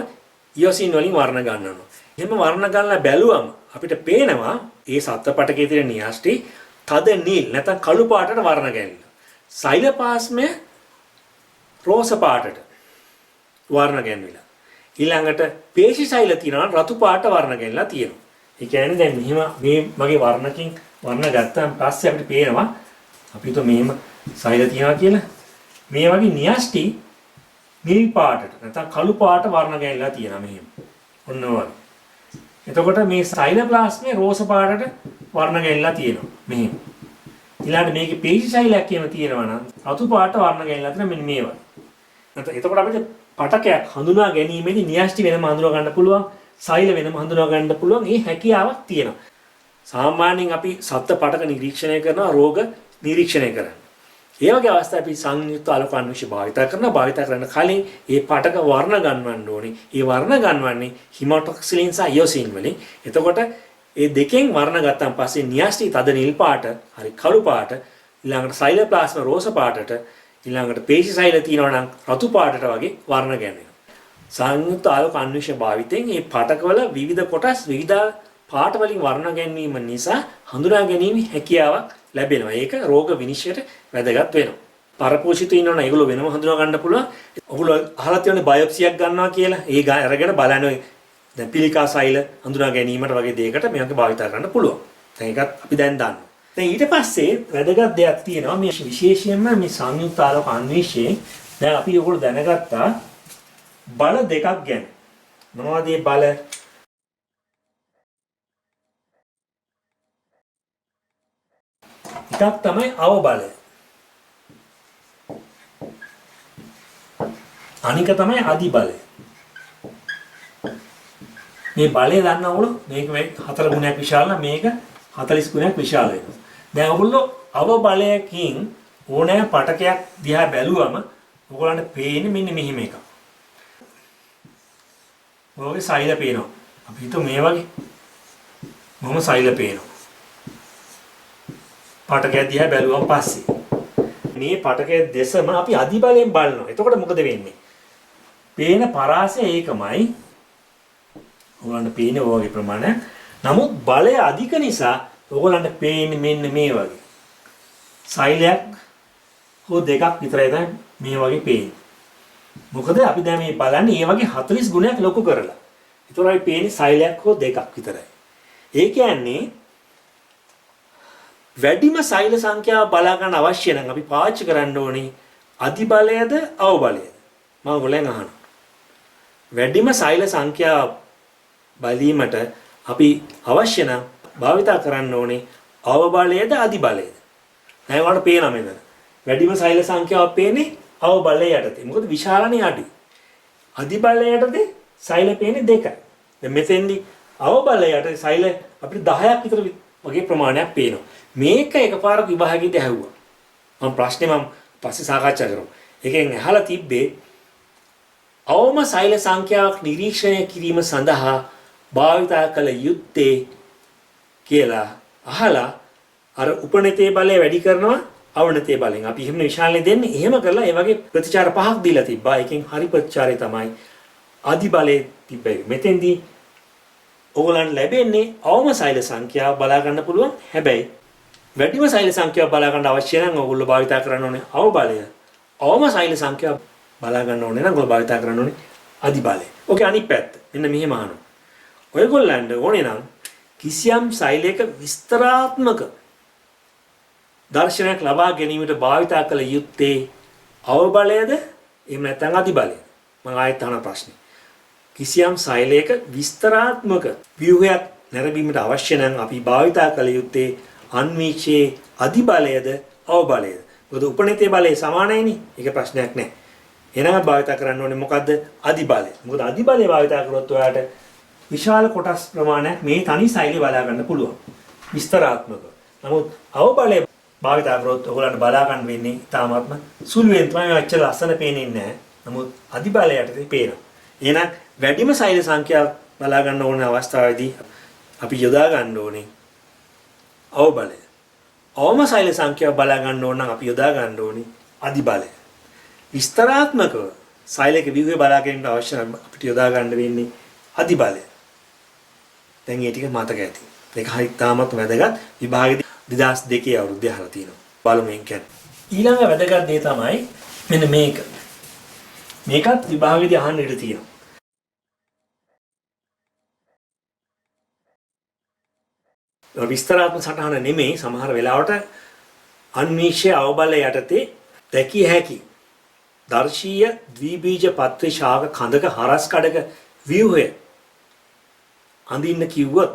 ඉයොසින් වලින් වර්ණ ගන්නවා. එහෙම වර්ණ ගන්නලා බැලුවම අපිට පේනවා ඒ සත්ත්ව පටකයේ තියෙන න්‍යාෂ්ටි තද නිල් නැත්නම් කළු පාටට වර්ණ ගැන්විලා. සෛලපාස්මය රෝස පාටට වර්ණ ගැන්විලා. ඊළඟට පේශි සෛල තියෙනවා රතු පාට වර්ණ ගැන්ලා තියෙනවා. ඒ කියන්නේ දැන් මෙහිම මේ වගේ වර්ණකින් වර්ණ ගත්තාන් පස්සේ අපිට පේනවා අපි તો මෙහෙම සෛල තියනවා කියලා. මේ වගේ න්‍යාෂ්ටි නිල් පාටට නැත්නම් කළු පාට වර්ණ ගැන්ලා තියෙනවා මෙහෙම. ඔන්න වගේ. එතකොට මේ සයිලෝප්ලාස්මේ රෝස පාටට වර්ණ ගැන්ලා තියෙනවා මෙහෙම. ඊළඟට මේකේ පේශි ශෛලයක් කියම තියෙනවා නම් රතු පාට වර්ණ ගැන්ලා තියෙන මෙන්න මේ වගේ. නැත්නම් එතකොට අපිට පටකයක් හඳුනා ගැනීමේදී න්‍යෂ්ටි වෙනම හඳුනා ගන්න පුළුවන්, සෛල වෙනම හඳුනා ගන්න පුළුවන්. මේ හැකියාවක් තියෙනවා. සාමාන්‍යයෙන් අපි සත්ත්ව පටක නිරීක්ෂණය කරනවා රෝග නිරීක්ෂණය කරන්න. ඒ වගේ අවස්ථා අපි සංයුක්ත ආලෝක අන්වේෂය භාවිත කරන කලින් ඒ පටක වර්ණ ගන්වන්න ඕනේ. ඒ වර්ණ ගන්වන්නේ හිමොටොක්සිලින් සහ ඉයොසින් වලින්. එතකොට ඒ දෙකෙන් වර්ණ ගත්තාන් පස්සේ න්‍යෂ්ටි තද නිල් පාට, හරි කළු පාට, ඊළඟට සයිලෝප්ලාස්ම රෝස පාටට, ඊළඟට පේශි සෛල තියෙනවා නම් රතු පාටට වගේ වර්ණ ගැන්වෙනවා. සංයුක්ත ආලෝක අන්වේෂය භාවිතයෙන් මේ පටකවල විවිධ කොටස් විවිධ පාට වලින් වර්ණ ගැන්වීම නිසා හඳුනා ගැනීම හැකියාවක් ලැබෙනවා. ඒක රෝග විනිශ්චයට වැදගත් වෙනවා. පරපෝෂිතව ඉන්නවනම් ඒගොල්ලෝ වෙනම හඳුනා ගන්න පුළුවන්. ඔගොල්ලෝ අහලා තියෙන බයොප්සියක් ගන්නවා කියලා. ඒ අරගෙන බලන්නේ දැන් පිළිකා සෛල හඳුනා ගැනීමට වගේ දෙයකට මේක භාවිත කරන්න පුළුවන්. දැන් ඒකත් අපි දැන් දන්නවා. දැන් ඊට පස්සේ වැදගත් දෙයක් තියෙනවා මේ විශේෂයෙන්ම මේ සංයුක්ත ආලෝක අන්වේෂයේ දැන් අපි ඔයගොල්ලෝ දැනගත්තා බල දෙකක් ගැන. මොනවද මේ බල? එකක් තමයි අවබලය. අනික තමයි අධිබලය. මේ බලය දන්නවලු මේක 4 ගුණයක් විශාල නම් මේක 40 ගුණයක් විශාල වෙනවා. දැන් ඔයගොල්ලෝ අවබලයකින් ඕනෑ පටකයක් දිහා බැලුවම ඔයගොල්ලන්ට පේන්නේ මෙන්න මෙහිම එකක්. ඔයගේ සෛල පේනවා. අපි හිතුව මේ වගේ. මොහොම සෛල පේනවා. පටකය දිහා බැලුවම පස්සේ මේ පටකයේ දෙසම අපි අධිබලයෙන් බලනවා. එතකොට මොකද වෙන්නේ? පේන පරාසය ඒකමයි. ඔයගලන්ට පේන්නේ ඔය වගේ ප්‍රමාණයක්. නමුත් බලය අධික නිසා ඔයගලන්ට පේන්නේ මෙන්න මේ වගේ. සෛලයක් හෝ දෙකක් විතරයි දැන් මේ වගේ පේන්නේ. මොකද අපි දැන් මේ බලන්නේ මේ වගේ 40 ගුණයක් ලොකු කරලා. ඒතකොට අපි පේන්නේ සෛලයක් හෝ දෙකක් විතරයි. ඒ කියන්නේ වැඩිම සෛල සංඛ්‍යාව බලා ගන්න අවශ්‍ය නම් අපි පාවිච්චි කරන්න ඕනේ අධිබලයද අවබලයද? මම ඔයගොල්ලෙන් අහනවා. වැඩිම සෛල සංඛ්‍යාව බලීමට අපි අවශ්‍ය නම් භාවිතා කරන්න ඕනේ අවබලයද අධිබලයද? දැන් ඔයාලට පේනවා මෙතන. වැඩිම සෛල සංඛ්‍යාව පේන්නේ අවබලය යටතේ. මොකද විශාලනේ අඩි. අධිබලය යටතේ සෛල පේන්නේ 2යි. දැන් මෙතෙන්දි අවබලය යටතේ සෛල අපිට 10ක් විතර වගේ ප්‍රමාණයක් පේනවා. මේක එකපාරක් විභාගෙදී ඇහුවා. මම ප්‍රශ්නේ පස්සේ සාකච්ඡා කරමු. එකෙන් අහලා තිබ්බේ අවම සෛල සංඛ්‍යාවක් නිරීක්ෂණය කිරීම සඳහා භාවිතා කළ යුත්තේ කියලා අහලා අර උපනතේ බලය වැඩි කරනවා අවනතේ බලෙන්. අපි එහෙම විශාලනේ දෙන්නේ. එහෙම කරලා ඒ වගේ ප්‍රතිචාර 5ක් දීලා තිබ්බා. එකෙන් හරි ප්‍රතිචාරය තමයි අධි බලයේ තිබ්බේ. මෙතෙන්දී ඕගලන් ලැබෙන්නේ අවම සෛල සංඛ්‍යාව බලා ගන්න පුළුවන්. හැබැයි වැඩිම සෛල සංඛ්‍යාව බලා ගන්න අවශ්‍ය නම් ඕගොල්ලෝ භාවිතා කරන්න ඕනේ අවබලය. අවම සෛල සංඛ්‍යාව බලා ගන්න ඕනේ නම් ඔයගොල්ලෝ භාවිතා කරන්න ඕනේ අධිබලය. ඕකේ අනිත් පැත්ත. මෙන්න මෙහෙම අහනවා. ඔයගොල්ලන්ට ඕනේ නම් කිසියම් සෛලයක විස්තරාත්මක දර්ශනයක් ලබා ගැනීමට භාවිතා කළ යුත්තේ අවබලයද එහෙම නැත්නම් අධිබලයද? මම ආයෙත් අහන ප්‍රශ්නේ. කිසියම් සෛලයක විස්තරාත්මක ව්‍යුහයක් නැරඹීමට අවශ්‍ය නම් අපි භාවිතා කළ යුත්තේ අන්වීක්ෂයේ අධිබලයද අවබලයද? මොකද උපනිතේ බලය සමානයිනේ. ඒක ප්‍රශ්නයක් නෑ. එහෙනම් භාවිතා කරන්න ඕනේ මොකද්ද? අධිබලය. මොකද අධිබලය භාවිතා කරොත් ඔයාලට විශාල කොටස් ප්‍රමාණයක් මේ තනි සෛලේ බලා ගන්න පුළුවන්. විස්තරාත්මක. නමුත් අවබලය භාවිතා කරොත් ඔයගොල්ලන්ට බලා ගන්න වෙන්නේ තාමත්ම සුළුවෙන් තමයි අච්චර ලස්සන පේන්නේ නැහැ. නමුත් අධිබලයටදී පේනවා. එහෙනම් වැඩිම සෛල සංඛ්‍යාව බලා ගන්න ඕන අවස්ථාවේදී අපි යොදා ගන්න ඕනේ අවබලය. අවම සෛල සංඛ්‍යාව බලා ගන්න ඕන නම් අපි යොදා ගන්න ඕනේ අධිබලය. විස්තරාත්මකව සෛලයක ව්‍යුහය බලා ගැනීමට අවශ්‍ය නම් අපිට යොදා ගන්න වෙන්නේ අධිබලය. දැන් මේ ටික මතක ඇති. ඒක හරි තාමත් වැදගත්. විභාගෙදී 2002 අවුරුද්දේ අහලා තියෙනවා. බලමු මේක කියන්නේ. ඊළඟ වැදගත් දේ තමයි මෙන්න මේක. මේකත් විභාගෙදී අහන්න ඉඩ තියෙනවා. විස්තරාත්මක සටහන නෙමෙයි සමහර වෙලාවට අන්වීක්ෂය අවබලය යටතේ දැකිය හැකි දර්ශීය ද්විබීජ පත්‍රි ශාක කඳක හරස් කඩක ව්‍යුහය අඳින්න කිව්වොත්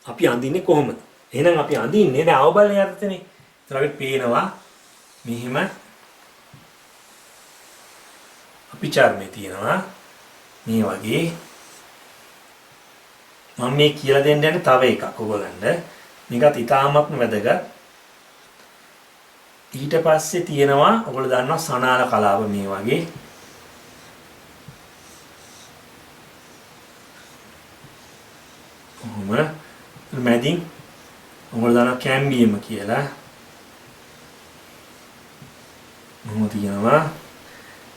අපි අඳින්නේ කොහොමද? එහෙනම් අපි අඳින්නේ දැන් අවබලය යටතේනේ. ඒතර අපිට පේනවා මෙහිම අපි චර්මේ තියෙනවා මේ වගේ. මම මේ කියලා දෙන්න යන්නේ තව එකක් ඔයගොල්ලන්ට. මේකත් ඉතාමත්ම වැදගත්. ඊට පස්සේ තියෙනවා ඔයගොල්ලෝ දන්නවා සනාල කලාව මේ වගේ. කොහොම මැදින් ඔයගොල්ලෝ දන්නවා කැම්බියම කියලා. මොකද තියෙනවා.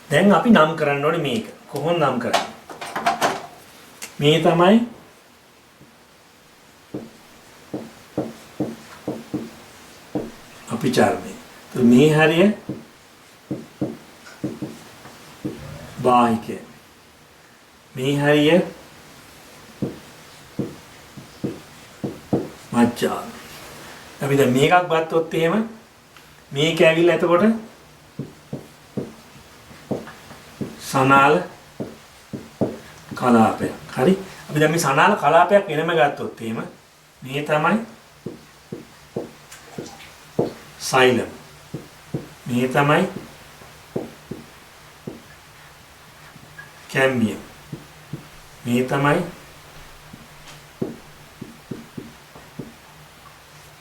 දැන් අපි නම් කරන්න ඕනේ මේක. කොහොමද නම් කරන්නේ? මේ තමයි අපි චර්මය. මේ හරිය බාහිකය. මේ හරිය මච්චා. අපි දැන් මේකක් ගත්තොත් එහෙම මේක ඇවිල්ලා එතකොට සනාල කලාපයක්. හරි. අපි දැන් මේ සනාල කලාපයක් වෙනම ගත්තොත් එහෙම මේ තමයි සයිලම්. මේ තමයි කැම්බියම්. මේ තමයි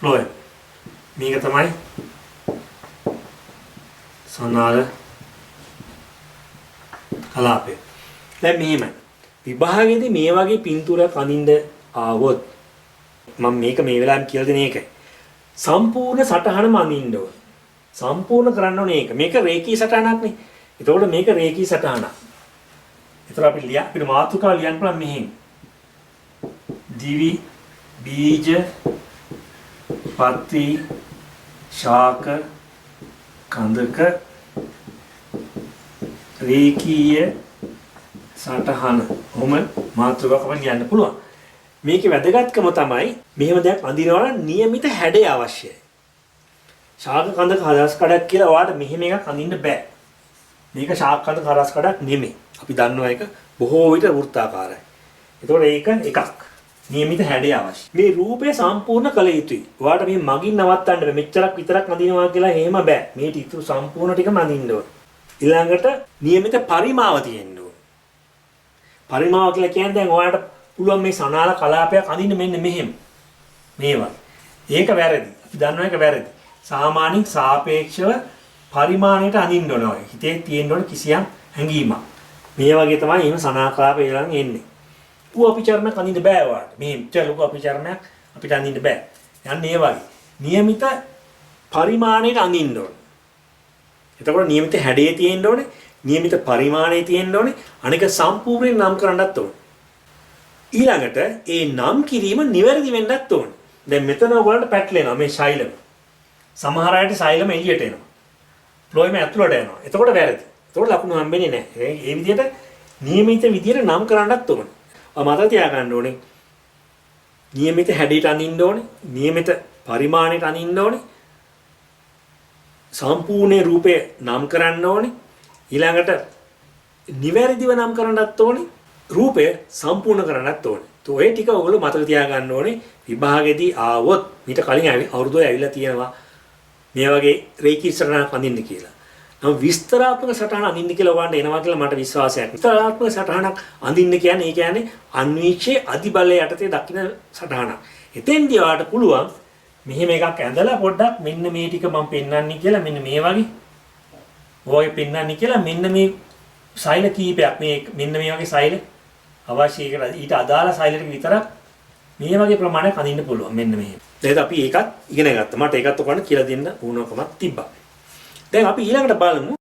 ෆ්ලෝයම්. මේක තමයි සනාල කලාපය. දැන් මෙහෙමයි. විභාගයේදී මේ වගේ පින්තූරයක් අඳින්න ආවොත් මම මේක මේ වෙලාවෙම කියලා දෙන එකයි. සම්පූර්ණ සටහනම අඳින්න ඕන. සම්පූර්ණ කරන්න ඕනේ ඒක. මේක රේඛී සටහනක් නේ. එතකොට මේක රේඛී සටහනක්. ඒතර අපිට මාතෘකාව ලියන්න පුළුවන් මෙහෙම. දිවි බීජ පත්‍රි ශාක කඳක රේඛීය සටහන. ඔහොම මාතෘකාවක් අපිට ලියන්න පුළුවන්. මේකේ වැදගත්කම තමයි මෙහෙම දෙයක් අඳිනවා නම් નિયમિત හැඩය අවශ්‍යයි. ශාක කඳක හරස් කඩක් කියලා ඔයාලට මෙහෙම එකක් අඳින්න බෑ. මේක ශාක කඳක හරස් කඩක් නෙමෙයි. අපි දන්නවා ඒක බොහෝ විට වෘත්තාකාරයි. ඒතකොට ඒක එකක්. નિયમિત හැඩය අවශ්‍යයි. මේ රූපය සම්පූර්ණ කළ යුතුයි. ඔයාලට මේ මගින් නවත්තන්න බෑ. මෙච්චරක් විතරක් අඳිනවා කියලා එහෙම බෑ. මේ ටික සම්පූර්ණ ටිකම අඳින්න ඕන. ඊළඟට નિયમિત පරිමාව තියෙන්න ඕන. පරිමාව කියලා කියන්නේ දැන් ඔයාලට පුළුවන් මේ සනාල කලාපයක් අඳින්න මෙන්න මෙහෙම. මේවා. ඒක වැරදි. අපි දන්නවා ඒක වැරදි. සාමාන්‍යයෙන් සාපේක්ෂව පරිමාණයට අඳින්න ඕනේ. හිතේ තියෙන්න ඕන කිසියම් හැඟීමක්. මේ වගේ තමයි එහෙම සනාල කලාප ඊළඟ එන්නේ. ඌ අපි චර්මයක් අඳින්න බෑ ඔයාලට. මේ චලුක අපි චර්මයක් අපිට අඳින්න බෑ. යන්නේ ඒ වගේ. નિયમિત පරිමාණයට අඳින්න ඕනේ. එතකොට નિયમિત හැඩයේ තියෙන්න ඕනේ. નિયમિત පරිමාණයේ තියෙන්න ඕනේ. අනික සම්පූර්ණයෙන් නම් කරන්නත් ඕනේ. ඊළඟට ඒ නම් කිරීම නිවැරදි වෙන්නත් ඕන. දැන් මෙතන ඔයගොල්ලන්ට පැටලෙනවා මේ ශෛලම. සමහර අයට ශෛලම එළියට එනවා. ෆ්ලෝයම ඇතුළට යනවා. එතකොට වැරදි. එතකොට ලකුණු හම්බෙන්නේ නැහැ. ඒ විදිහට નિયમિત විදිහට නම් කරන්නත් ඕන. මතක තියාගන්න ඕනේ. નિયમિત හැඩයට අඳින්න ඕනේ. નિયમિત පරිමාණයට අඳින්න ඕනේ. සම්පූර්ණ රූපේ නම් කරන්න ඕනේ. ඊළඟට නිවැරදිව නම් කරන්නත් ඕනේ. රූපය සම්පූර්ණ කරන්නත් ඕනේ. ඔය ටික ඔයගොල්ලෝ මතක තියාගන්න ඕනේ. විභාගෙදී ආවොත් මීට කලින් අවුරුද්දේ ඇවිල්ලා තියෙනවා මේ වගේ රේඛී සටහනක් අඳින්න කියලා. නම් විස්තරාත්මක සටහන අඳින්න කියලා ඔයාලට එනවා කියලා මට විශ්වාසයක්. විස්තරාත්මක සටහනක් අඳින්න කියන්නේ ඒ කියන්නේ අන්වීක්ෂයේ අධිබලය යටතේ දකින්න සටහනක්. එතෙන්දී ඔයාලට පුළුවන් මෙහෙම එකක් ඇඳලා පොඩ්ඩක් මෙන්න මේ ටික මම පෙන්වන්නේ කියලා මෙන්න මේ වගේ ඔය පෙන්වන්නේ කියලා මෙන්න මේ සෛල කීපයක් මේ මෙන්න මේ වගේ සෛල අවශ්‍ය එකට ඊට අදාළ සෛලයක විතරක් මේ වගේ ප්‍රමාණයක් අඳින්න පුළුවන් මෙන්න මෙහෙම. දැන් අපි ඒකත් ඉගෙන ගත්තා. මට ඒකත් ඔයගොල්ලන්ට කියලා දෙන්න ඕනකමක් තිබ්බා. දැන් අපි ඊළඟට බලමු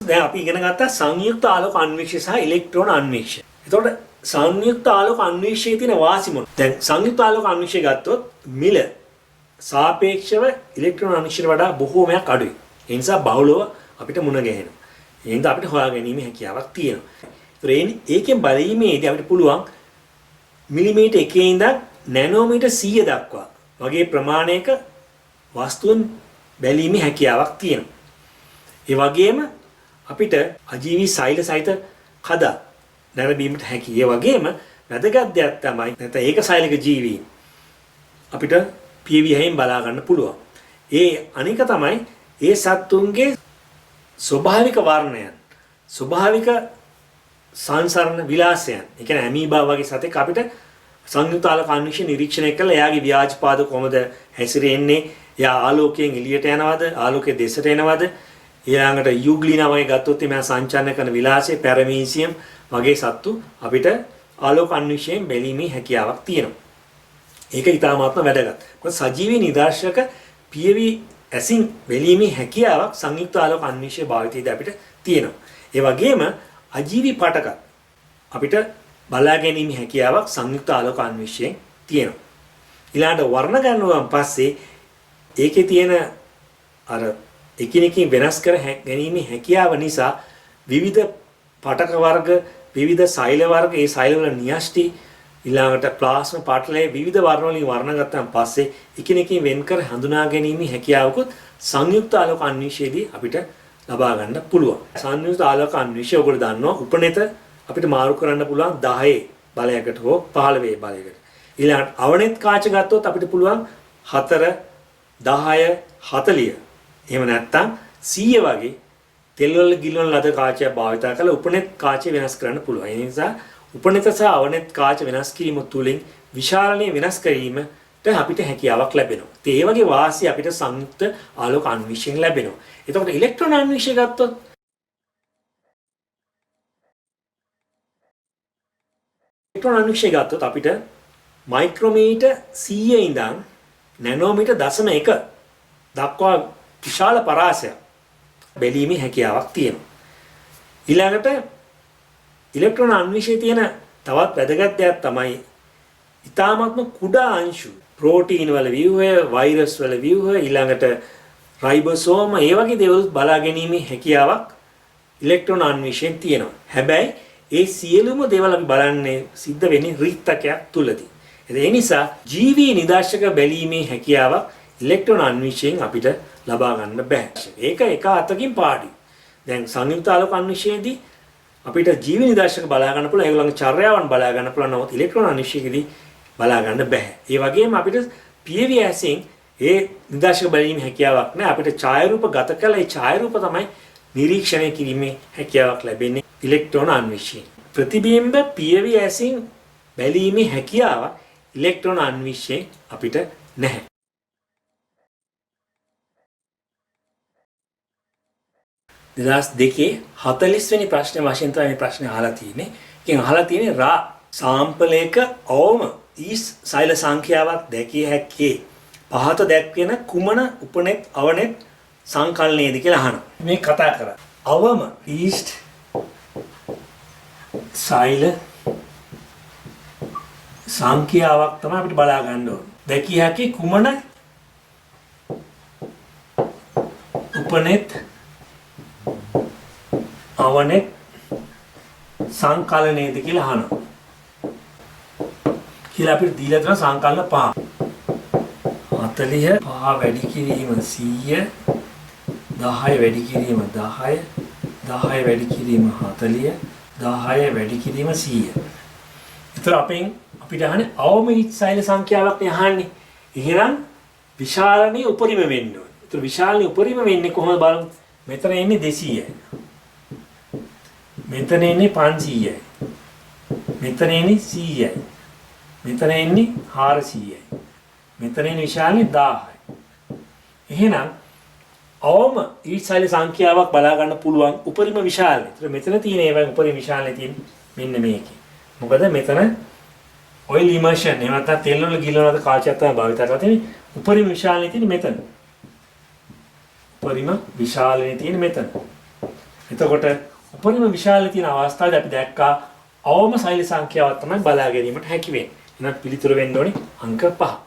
දැන් අපි ඉගෙන ගත්තා සංයුක්ත ආලෝක අන්වීක්ෂය සහ ඉලෙක්ට්‍රෝන අන්වීක්ෂය. එතකොට සංයුක්ත ආලෝක අන්වීක්ෂයේ තියෙන වාසි මොනවද? දැන් සංයුක්ත ආලෝක අන්වීක්ෂය ගත්තොත් මිල සාපේක්ෂව ඉලෙක්ට්‍රෝන අන්වීක්ෂයට වඩා බොහෝමයක් අඩුයි. ඒ නිසා බහුලව අපිට මුණ ගැහෙනවා. ඒ හින්දා අපිට හොයාගැනීමේ හැකියාවක් තියෙනවා. ඒකෙන් බලීමේදී අපිට පුළුවන් මිලිමීටර් 1 ඉඳන් නැනෝමීටර් 100 දක්වා වගේ ප්‍රමාණයක වස්තුන් බැලීමේ හැකියාවක් තියෙනවා. ඒ වගේම අපිට අජීවී සෛල සහිත කදා නැරඹීමට හැකි. ඒ වගේම වැදගත් දෙයක් තමයි නැත්නම් ඒක සෛලික ජීවීන් අපිට පියවියෙන් බලා ගන්න පුළුවන්. ඒ අනික තමයි ඒ සත්තුන්ගේ ස්වභාවික වර්ණයන්, ස්වභාවික සංසරණ විලාසයන්. ඒ කියන්නේ ඇමීබා වගේ සතෙක් අපිට සංයුක්ත ආලෝක අන්වීක්ෂණ නිරීක්ෂණය කළා එයාගේ ව්‍යාජපාද කොහොමද හැසිරෙන්නේ? එයා ආලෝකයෙන් එළියට යනවද? ආලෝකයේ දෙසට එනවද? ඊළඟට යුග්ලිනා වගේ ගත්තොත් එයා සංචාරණය කරන විලාසය පැරමීසියම් වගේ සත්තු අපිට ආලෝක අන්වීක්ෂණයෙන් බැලීමේ හැකියාවක් තියෙනවා. ඒක ඉතාමත්ම වැදගත්. මොකද සජීවී නිදර්ශක පියවි ඇසින් බැලීමේ හැකියාවක් සංයුක්ත ආලෝක අන්වීක්ෂණ භාවිතයේදී අපිට තියෙනවා. ඒ වගේම අජීවී පටක අපිට බලා ගැනීමේ හැකියාවක් සංයුක්ත ආලෝක අන්වීක්ෂණයෙන් තියෙනවා. ඊළඟට වර්ණ ගන්නුවන් පස්සේ ඒකේ තියෙන අර එකිනෙකින් වෙනස් කර ගැනීමේ හැකියාව නිසා විවිධ පටක වර්ග, විවිධ සෛල වර්ග, ඒ සෛල වල න්‍යෂ්ටි ඊළඟට ප්ලාස්ම පටලයේ විවිධ වර්ණ වලින් වර්ණ ගත්තන් පස්සේ එකිනෙකින් වෙන් කර හඳුනා ගැනීමේ හැකියාවකුත් සංයුක්ත ආලෝක අන්වීක්ෂණයේදී අපිට ලබා ගන්න පුළුවන්. සංයුක්ත ආලෝක අන්වීක්ෂය ඔයගොල්ලෝ දන්නවා උපනෙත අපිට මාරු කරන්න පුළුවන් 10 බලයකට හෝ 15 බලයකට. ඊළඟට අවනෙත් කාච ගත්තොත් අපිට පුළුවන් 4 10 40. එහෙම නැත්නම් 100 වගේ තෙල් වල ගිලවන ලද කාචයක් භාවිත කරලා උපනෙත් කාචය වෙනස් කරන්න පුළුවන්. ඒ නිසා උපනෙත සහ අවනෙත් කාච වෙනස් කිරීම තුළින් විශාලණය වෙනස් කිරීමට අපිට හැකියාවක් ලැබෙනවා. ඒ වගේ වාසිය අපිට සංයුක්ත ආලෝක අන්වීක්ෂණයෙන් ලැබෙනවා. එතකොට ඉලෙක්ට්‍රෝන අන්වීක්ෂණය ගත්තොත් ඉලෙක්ට්‍රෝන අන්වීක්ෂණය ගත්තොත් අපිට මයික්‍රෝමීටර් 100 ඉඳන් නැනෝමීටර් 0.1 දක්වා විශාල පරාසයක් බැලීමේ හැකියාවක් තියෙනවා. ඊළඟට ඉලෙක්ට්‍රෝන අන්වීක්ෂණයේ තියෙන තවත් වැදගත් දෙයක් තමයි ඊ타ත්ම කුඩා අංශු ප්‍රෝටීන් වල ව්‍යුහය, වෛරස් වල ව්‍යුහය, ඊළඟට රයිබෝසෝම ඒ වගේ දේවල් බලා ගැනීමේ හැකියාවක් ඉලෙක්ට්‍රෝන අන්වීක්ෂණයෙන් තියෙනවා. හැබැයි ඒ සියලුම දේවල් අපි බලන්නේ සිද්ධ වෙන්නේ රික්තකයක් තුලදී. ඒ නිසා ජීවී නිදර්ශක බැලීමේ හැකියාවක් ඉලෙක්ට්‍රෝන අන්වීක්ෂණයෙන් අපිට ලබා ගන්න බෑ. ඒක එක අතකින් පාඩුයි. දැන් සංයුක්ත ආලෝක අන්වීක්ෂණයේදී අපිට ජීවි නිදර්ශක බලා ගන්න පුළුවන්, ඒගොල්ලන්ගේ චර්යාවන් බලා ගන්න පුළුවන්. නමුත් ඉලෙක්ට්‍රෝන අන්වීක්ෂණයේදී බලා ගන්න බෑ. ඒ වගේම අපිට පියවි ඇසින් ඒ නිදර්ශක බැලීමේ හැකියාවක් නෑ. අපිට ඡායාරූප ගත කළ ඒ ඡායාරූප තමයි නිරීක්ෂණය කිරීමේ හැකියාවක් ලැබෙන්නේ ඉලෙක්ට්‍රෝන අන්වීක්ෂණයෙන්. ප්‍රතිබිම්බ පියවි ඇසින් බැලීමේ හැකියාව ඉලෙක්ට්‍රෝන අන්වීක්ෂණයෙන් අපිට නැහැ. 2002 40 වෙනි ප්‍රශ්නේ වශයෙන් තමයි මේ ප්‍රශ්නේ අහලා තියෙන්නේ. ඒකෙන් අහලා තියෙන්නේ රා සාම්පලයක අවම ඊස් සෛල සංඛ්‍යාවක් දැකිය හැක්කේ පහත දැක්වෙන කුමන උපනෙත් අවනෙත් සංකලනයේද කියලා අහනවා. මේ කතා කරා. අවම ඊස්ට් සෛල සංඛ්‍යාවක් තමයි අපිට බලා ගන්න ඕනේ. දැකිය හැකි කුමන උපනෙත් අවනෙත් සංකලනයේද කියලා අහනවා. කියලා අපිට දීලා තියෙන සංකලන 5. 40 5 වැඩි කිරීම 100 10 වැඩි කිරීම 10 10 වැඩි කිරීම 40 10 වැඩි කිරීම 100. ඒතර අපිට අහන්නේ අවම ඉත්සයිල සංඛ්‍යාවක් නේ අහන්නේ. එහෙනම් විශාලණී උපරිම වෙන්න ඕනේ. ඒතර විශාලණී උපරිම වෙන්නේ කොහොමද බලමු. මෙතන එන්නේ 200යි. මෙතන එන්නේ 500යි. මෙතන එන්නේ 100යි. මෙතන එන්නේ 400යි. මෙතන එන්නේ විශාලණී 1000යි. එහෙනම් අවම ඊට්සයිල සංඛ්‍යාවක් බලා ගන්න පුළුවන් උපරිම විශාලණී. ඒතර මෙතන තියෙන ඒවා උපරිම විශාලණී තියෙන මෙන්න මේකේ. මොකද මෙතන ඔයිල් ඉමර්ෂන් එහෙම නැත්නම් තෙල් වල ගිලවනද කාචයක් තමයි භාවිත කරලා තියෙන්නේ. උපරිම විශාලණී තියෙන්නේ මෙතන. උපරිම විශාලණී තියෙන්නේ මෙතන. එතකොට උපරිම විශාලණී තියෙන අවස්ථාවේදී අපි දැක්කා අවම සෛල සංඛ්‍යාවක් තමයි බලා ගැනීමට හැකි වෙන්නේ. එහෙනම් පිළිතුර වෙන්න ඕනේ අංක 5.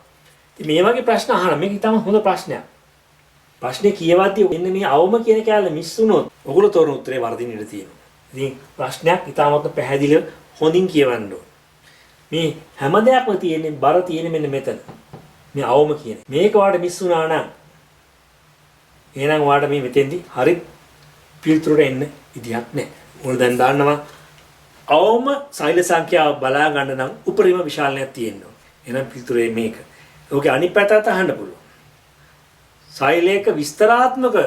ඉතින් මේ වගේ ප්‍රශ්න අහන මේක තමයි හොඳ ප්‍රශ්නයක්. ප්‍රශ්නේ කියවද්දී මෙන්න මේ අවම කියන කැලේ මිස් වුණොත් ඔගොල්ලෝ තෝරන උත්තරේ වර්ධින්න ඉඩ තියෙනවා. ඉතින් ප්‍රශ්නයක් ඉතාමත් පැහැදිලිව හොඳින් කියවන්න ඕනේ. මේ හැම දෙයක්ම තියෙන්නේ බර තියෙන්නේ මෙන්න මෙතන. මේ අවම කියන්නේ. මේක වාට මිස් වුණා නම් එහෙනම් ඔයාලට මේ මෙතෙන්දි හරි පිළිතුරට එන්න විදියක් නැහැ. ඕන දැන් දාන්නවා අවම සෛල සංඛ්‍යාව බලා ගන්න නම් උපරිම විශාලනයක් තියෙන්න ඕන. එහෙනම් පිළිතුරේ මේක. ඕකේ අනිත් පැත්තත් අහන්න පුළුවන්. සෛලයක විස්තරාත්මක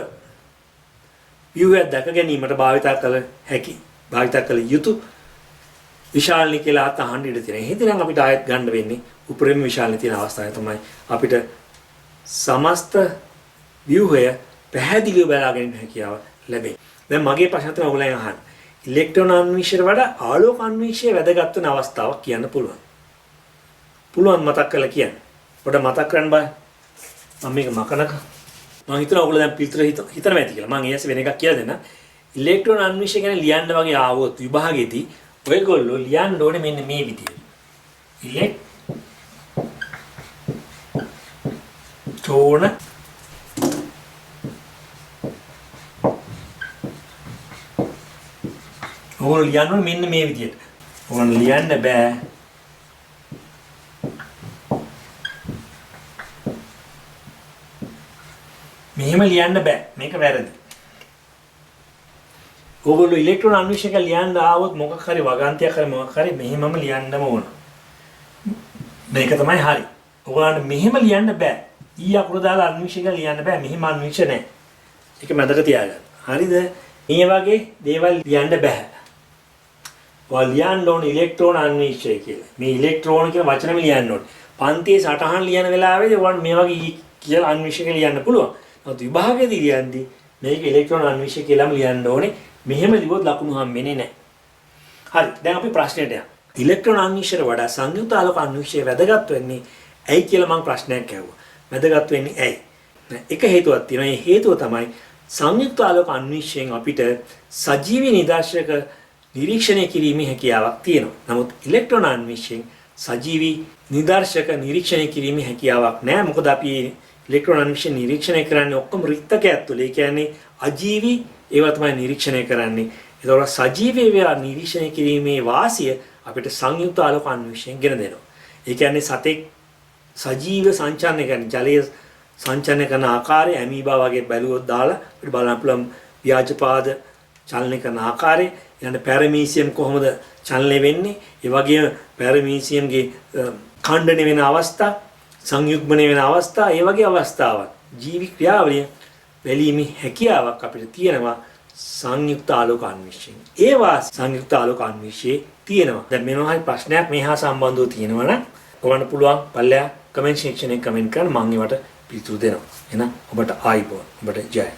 ව්‍යුහයක් දැක ගැනීමට භාවිතා කළ හැකි. භාවිතා කළ යුතු විශාලනි කියලා අහන්න ඉඩ තියෙනවා. එහෙනම් අපිට ආයෙත් ගන්න වෙන්නේ උපරිම විශාලනි තියෙන අවස්ථාවේ තමයි අපිට සමස්ත ව්‍යුහය පැහැදිලිව බලා ගැනීම හැකියාව ලැබෙන්නේ. දැන් මගේ ප්‍රශ්න තමයි ඔයගොල්ලන් අහන්නේ. ඉලෙක්ට්‍රෝන අන්වීක්ෂණයට වඩා ආලෝක අන්වීක්ෂණය වැදගත් වෙන අවස්ථාවක් කියන්න පුළුවන්. පුළුවන් මතක් කරලා කියන්න. පොඩ මතක් කරන්න බෑ. මම මේක මකනක. මම හිතනවා ඔයගොල්ලෝ දැන් පිළිතුර හිතනවා ඇති කියලා. මම ඊයස් වෙන එකක් කියලා දෙන්න. ඉලෙක්ට්‍රෝන අන්වීක්ෂණය ගැන ලියන්න වගේ ආවොත් විභාගෙදී ඔයගොල්ලෝ ලියන්න ඕනේ මෙන්න මේ විදියට. ඉලෙක්ට්‍රෝන ඕගොල්ලෝ ලියන්න ඕනේ මෙන්න මේ විදියට. ඕගොල්ලෝ ලියන්න බෑ. මෙහෙම ලියන්න බෑ. මේක වැරදි. ඕගොල්ලෝ ඉලෙක්ට්‍රෝන අන්වීක්ෂක ලියන්න ආවොත් මොකක් හරි වගන්තියක් හරි මොකක් හරි මෙහෙමම ලියන්නම ඕන. මේක තමයි හරි. ඕගොල්ලන්ට මෙහෙම ලියන්න බෑ. ඊ අකුර දාලා අන්වීක්ෂක ලියන්න බෑ. මෙහෙම අන්වීක්ෂ නැහැ. ඒක මතක තියාගන්න. හරිද? මේ වගේ දේවල් ලියන්න බෑ. ඔයා ලියන්න ඕන ඉලෙක්ට්‍රෝන අන්වීක්ෂය කියලා. මේ ඉලෙක්ට්‍රෝන කියන වචනම ලියන්න ඕනේ. පන්තියේ සටහන් ලියන වෙලාවේදී ඔයාලට මේ වගේ කියලා අන්වීක්ෂක ලියන්න පුළුවන්. නමුත් විභාගයේදී ලියන්නේ මේක ඉලෙක්ට්‍රෝන අන්වීක්ෂය කියලාම ලියන්න ඕනේ. මෙහෙම ලිව්වොත් ලකුණු හම්බෙන්නේ නැහැ. හරි. දැන් අපි ප්‍රශ්නෙට යමු. ඉලෙක්ට්‍රෝන අන්වීක්ෂයට වඩා සංයුක්ත ආලෝක අන්වීක්ෂය වැදගත් වෙන්නේ ඇයි කියලා මම ප්‍රශ්නයක් ඇහුවා. වැදගත් වෙන්නේ ඇයි? එක හේතුවක් තියෙනවා. ඒ හේතුව තමයි සංයුක්ත ආලෝක අන්වීක්ෂයෙන් අපිට සජීවී නිදර්ශක නිරීක්ෂණය කිරීමේ හැකියාවක් තියෙනවා. නමුත් ඉලෙක්ට්‍රෝන අන්වීක්ෂයෙන් සජීවී නිදර්ශක නිරීක්ෂණය කිරීමේ හැකියාවක් නැහැ. මොකද අපි ඉලෙක්ට්‍රෝන අන්වීක්ෂණ නිරීක්ෂණය කරන්නේ ඔක්කොම රික්තකයක් තුළ. ඒ කියන්නේ අජීවී ඒවා තමයි නිරීක්ෂණය කරන්නේ. ඒතකොට සජීවී ඒවා නිරීක්ෂණය කිරීමේ වාසිය අපිට සංයුක්ත ආලෝක අන්වීක්ෂයෙන් ගෙන දෙනවා. ඒ කියන්නේ සතෙක් සජීව සංචාරණය කරන ජලයේ සංචාරණය කරන ආකාරය ඇමීබා වගේ බැලුවොත් දාලා අපිට බලන්න පුළුවන් ව්‍යාජපාද චලනය කරන ආකාරය ඊළඟ පැරමීසියම් කොහොමද චලනය වෙන්නේ? ඒ වගේම පැරමීසියම්ගේ ඛණ්ඩණය වෙන අවස්ථා, සංයුග්මනය වෙන අවස්ථා, ඒ වගේ අවස්ථාවක් ජීවි ක්‍රියාවලිය බැලීමේ හැකියාවක් අපිට තියෙනවා සංයුක්ත ආලෝක අන්වීක්ෂයෙන්. ඒවා සංයුක්ත ආලෝක අන්වීක්ෂයේ තියෙනවා. දැන් මෙනවා හරි ප්‍රශ්නයක් මේහා සම්බන්ධව තියෙනවා නම් ඔයගොල්ලන්ට පුළුවන් පල්ලෙහා කමෙන්ට් සෙක්ෂන් එකේ කමෙන්ට් කරන්න මම ඒවට පිළිතුරු දෙනවා. එහෙනම් ඔබට ආයිබෝන්. ඔබට ජය.